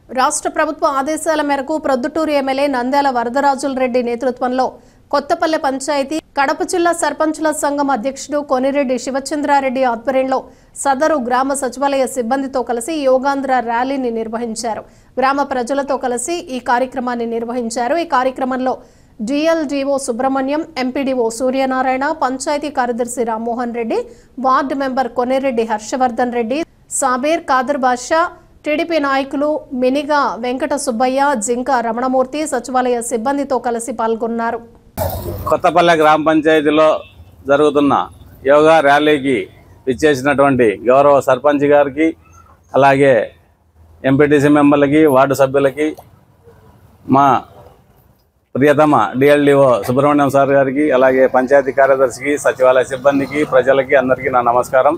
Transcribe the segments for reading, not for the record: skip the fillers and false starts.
రాష్ట్ర ప్రభుత్వ ఆదేశాల మేరకు ప్రొద్దుటూరు ఎమ్మెల్యే నంద్యాల వరదరాజుల రెడ్డి నేతృత్వంలో కొత్తపల్లె పంచాయతీ కడప జిల్లా సర్పంచుల సంఘం అధ్యక్షుడు కొనిరెడ్డి శివచంద్రారెడ్డి ఆధ్వర్యంలో సదరు గ్రామ సచివాలయ సిబ్బందితో కలిసి యోగాంధ్ర ర్యాలీని నిర్వహించారు. గ్రామ ప్రజలతో కలిసి ఈ కార్యక్రమాన్ని నిర్వహించారు. ఈ కార్యక్రమంలో డిఎల్డిఓ సుబ్రహ్మణ్యం, ఎంపీడీఓ సూర్యనారాయణ, పంచాయతీ కార్యదర్శి రామ్మోహన్ రెడ్డి, వార్డు మెంబర్ కొనిరెడ్డి హర్షవర్ధన్ రెడ్డి, సాబీర్, కాదర్ బాషా, టీడీపీ నాయకులు మినిగా వెంకట సుబ్బయ్య, జింక రమణమూర్తి సచివాలయ సిబ్బందితో కలిసి పాల్గొన్నారు. కొత్తపల్లె గ్రామ పంచాయతీలో జరుగుతున్న యోగా ర్యాలీకి ఇచ్చేసినటువంటి గౌరవ సర్పంచ్ గారికి, అలాగే ఎంపీటీసీ మెంబర్లకి, వార్డు సభ్యులకి, మా ప్రియతమ డిఎల్డిఓ సుబ్రహ్మణ్యం సార్ గారికి, అలాగే పంచాయతీ కార్యదర్శికి, సచివాలయ సిబ్బందికి, ప్రజలకి అందరికీ నా నమస్కారం.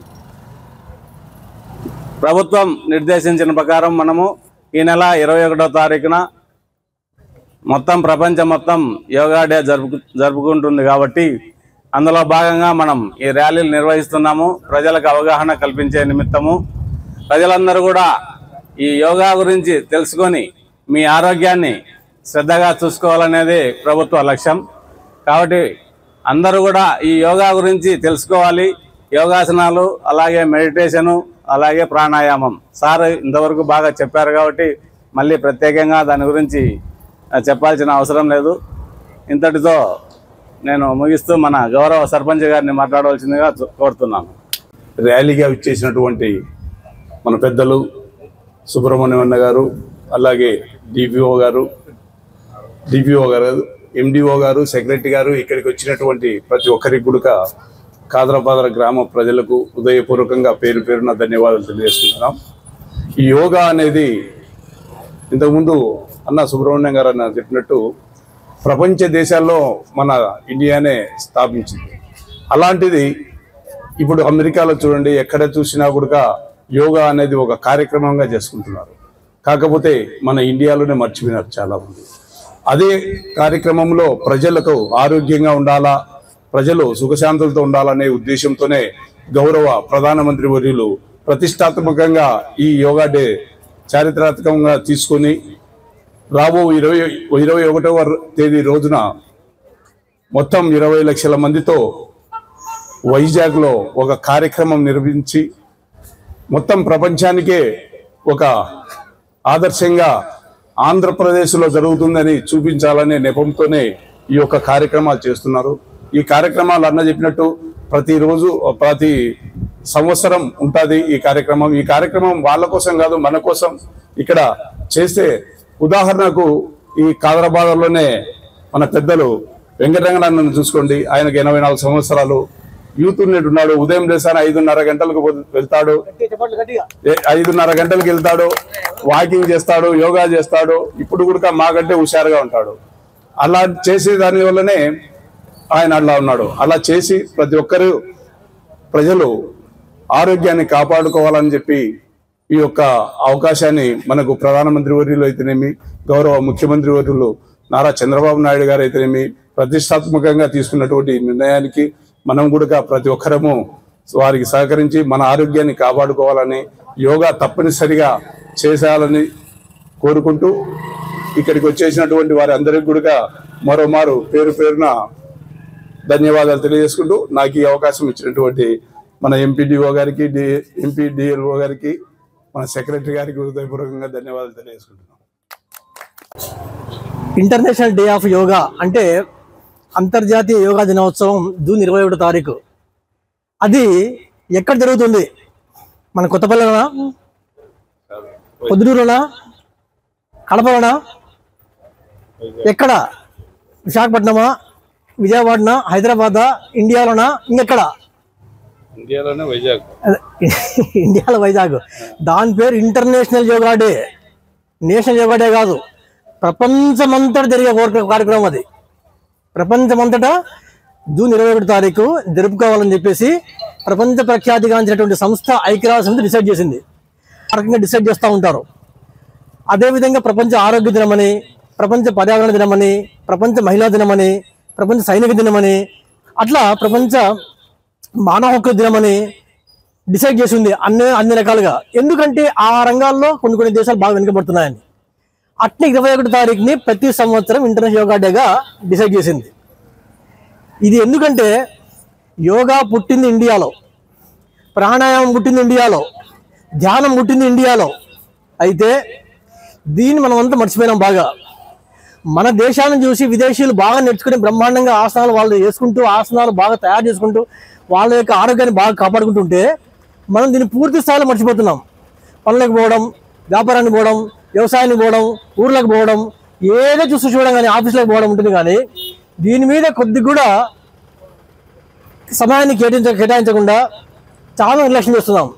ప్రభుత్వం నిర్దేశించిన ప్రకారం మనము ఈ నెల 21వ తారీఖున ప్రపంచం మొత్తం యోగా డే జరుపుకుంటుంది కాబట్టి అందులో భాగంగా మనం ఈ ర్యాలీలు నిర్వహిస్తున్నాము. ప్రజలకు అవగాహన కల్పించే నిమిత్తము ప్రజలందరూ కూడా ఈ యోగా గురించి తెలుసుకొని మీ ఆరోగ్యాన్ని శ్రద్ధగా చూసుకోవాలనేది ప్రభుత్వ లక్ష్యం. కాబట్టి అందరూ కూడా ఈ యోగా గురించి తెలుసుకోవాలి. యోగాసనాలు, అలాగే మెడిటేషను, అలాగే ప్రాణాయామం సార్ ఇంతవరకు బాగా చెప్పారు కాబట్టి మళ్ళీ ప్రత్యేకంగా దాని గురించి చెప్పాల్సిన అవసరం లేదు. ఇంతటితో నేను ముగిస్తూ మన గౌరవ సర్పంచ్ గారిని మాట్లాడవలసిందిగా కోరుతున్నాను. ర్యాలీగా ఇచ్చేసినటువంటి మన పెద్దలు సుబ్రహ్మణ్యం అన్న గారు, అలాగే డిపిఓ గారు, ఎండిఓ గారు, సెక్రటరీ గారు, ఇక్కడికి వచ్చినటువంటి ప్రతి ఒక్కరికి కూడా కాదరపాదర గ్రామ ప్రజలకు హృదయపూర్వకంగా పేరు పేరున ధన్యవాదాలు తెలియజేస్తున్నాం. ఈ యోగా అనేది ఇంతకుముందు అన్న సుబ్రహ్మణ్యం గారు అన్న చెప్పినట్టు ప్రపంచ దేశాల్లో మన ఇండియానే స్థాపించింది. అలాంటిది ఇప్పుడు అమెరికాలో చూడండి, ఎక్కడ చూసినా కూడా యోగా అనేది ఒక కార్యక్రమంగా చేసుకుంటున్నారు. కాకపోతే మన ఇండియాలోనే మర్చిపోయినారు చాలామంది. అదే కార్యక్రమంలో ప్రజలకు ఆరోగ్యంగా ఉండాలా, ప్రజలు సుఖశాంతులతో ఉండాలనే ఉద్దేశంతోనే గౌరవ ప్రధానమంత్రి వర్యులు ప్రతిష్టాత్మకంగా ఈ యోగా డే చారిత్రాత్మకంగా తీసుకొని రాబో 21వ తేదీ రోజున మొత్తం 20 లక్షల మందితో వైజాగ్లో ఒక కార్యక్రమం నిర్వహించి మొత్తం ప్రపంచానికే ఒక ఆదర్శంగా ఆంధ్రప్రదేశ్లో జరుగుతుందని చూపించాలనే నెపంతోనే ఈ యొక్క కార్యక్రమాలు చేస్తున్నారు. ఈ కార్యక్రమాలు అన్న చెప్పినట్టు ప్రతి సంవత్సరం ఉంటుంది ఈ కార్యక్రమం. ఈ కార్యక్రమం వాళ్ళ కోసం కాదు, మన కోసం ఇక్కడ చేస్తే, ఉదాహరణకు ఈ కాదరాబాద్లోనే మన పెద్దలు వెంకటరంగనాథన్ చూసుకోండి, ఆయనకు 84 సంవత్సరాలు, యూత్ యూనిట్ ఉన్నాడు. ఉదయం లేసాను 5:30 గంటలకు వెళ్తాడు, 5:30 గంటలకు వెళ్తాడు, వాకింగ్ చేస్తాడు, యోగా చేస్తాడు. ఇప్పుడు కూడా మాకంటే హుషారుగా ఉంటాడు. అలా చేసే దాని వల్లనే ఆయన అలా ఉన్నాడు. అలా చేసి ప్రతి ఒక్కరు ప్రజలు ఆరోగ్యాన్ని కాపాడుకోవాలని చెప్పి ఈ యొక్క అవకాశాన్ని మనకు ప్రధానమంత్రి వర్యులు అయితేనేమి, గౌరవ ముఖ్యమంత్రి వర్యులు నారా చంద్రబాబు నాయుడు గారు అయితేనేమి ప్రతిష్టాత్మకంగా తీసుకున్నటువంటి నిర్ణయానికి మనం కూడా ప్రతి ఒక్కరము వారికి సహకరించి మన ఆరోగ్యాన్ని కాపాడుకోవాలని, యోగా తప్పనిసరిగా చేసేయాలని కోరుకుంటూ ఇక్కడికి వచ్చేసినటువంటి వారి అందరికీ కూడా మరోమారు పేరు పేరున ధన్యవాదాలు తెలియజేసుకుంటూ నాకు ఈ అవకాశం ఇచ్చినటువంటి మన ఎంపీడీఓ గారికి, ఎంపీడీఎల్ఓ గారికి, మన సెక్రటరీ గారికి హృదయపూర్వకంగా ధన్యవాదాలు తెలియజేసుకుంటున్నాం. ఇంటర్నేషనల్ డే ఆఫ్ యోగా అంటే అంతర్జాతీయ యోగా దినోత్సవం జూన్ 21వ తారీఖు. అది ఎక్కడ జరుగుతుంది? మన కొత్తపల్లెనా, పొద్దుటూరునా, కడపలోనా, ఎక్కడ? విశాఖపట్నమా, విజయవాడనా, హైదరాబాదా, ఇండియాలోనా, ఇంకెక్కడ? ఇండియాలో వైజాగ్. దాని పేరు international yoga day. National yoga day కాదు, ప్రపంచమంతటా జరిగే కార్యక్రమం అది. ప్రపంచమంతటా జూన్ 21వ తారీఖు జరుపుకోవాలని చెప్పేసి ప్రపంచ ప్రఖ్యాతిగాంచినటువంటి సంస్థ ఐక్యరాజ్య సమితి డిసైడ్ చేసింది. ఆ రకంగా డిసైడ్ చేస్తూ ఉంటారు. అదేవిధంగా ప్రపంచ ఆరోగ్య దినమని, ప్రపంచ పర్యావరణ దినమని, ప్రపంచ మహిళా దినమని, ప్రపంచ సైనిక దినమని, అట్లా ప్రపంచ మానవ హక్కుల దినమని డిసైడ్ చేసింది అన్ని రకాలుగా. ఎందుకంటే ఆ రంగాల్లో కొన్ని దేశాలు బాగా వెనుకబడుతున్నాయని. అట్నే 21 తారీఖుని ప్రతి సంవత్సరం ఇంటర్నేషనల్ యోగా డేగా డిసైడ్ చేసింది. ఇది ఎందుకంటే యోగా పుట్టింది ఇండియాలో, ప్రాణాయామం పుట్టింది ఇండియాలో, ధ్యానం పుట్టింది ఇండియాలో. అయితే దీన్ని మనం అంతా మర్చిపోయినాం. బాగా మన దేశాలను చూసి విదేశీయులు బాగా నేర్చుకుని బ్రహ్మాండంగా ఆసనాలు వాళ్ళు చేసుకుంటూ, ఆసనాలు బాగా తయారు చేసుకుంటూ వాళ్ళ యొక్క ఆరోగ్యాన్ని బాగా కాపాడుకుంటుంటే మనం దీన్ని పూర్తి స్థాయిలో మర్చిపోతున్నాం. పనులకు పోవడం, వ్యాపారానికి పోవడం, వ్యవసాయానికి పోవడం, ఊర్లకు పోవడం, ఏదో చూస్తూ చూడడం కానీ ఆఫీసులకు పోవడం ఉంటుంది. కానీ దీని మీద కొద్ది కూడా సమయాన్ని కేటాయించకుండా చాలా నిర్లక్ష్యం చేస్తున్నాం.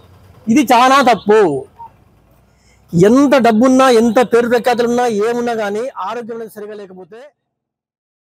ఇది చాలా తప్పు. ఎంత డబ్బున్నా, ఎంత పేరు ప్రఖ్యాతులున్నా, ఏమున్నా కానీ ఆరోగ్యం అనేది సరిగా లేకపోతే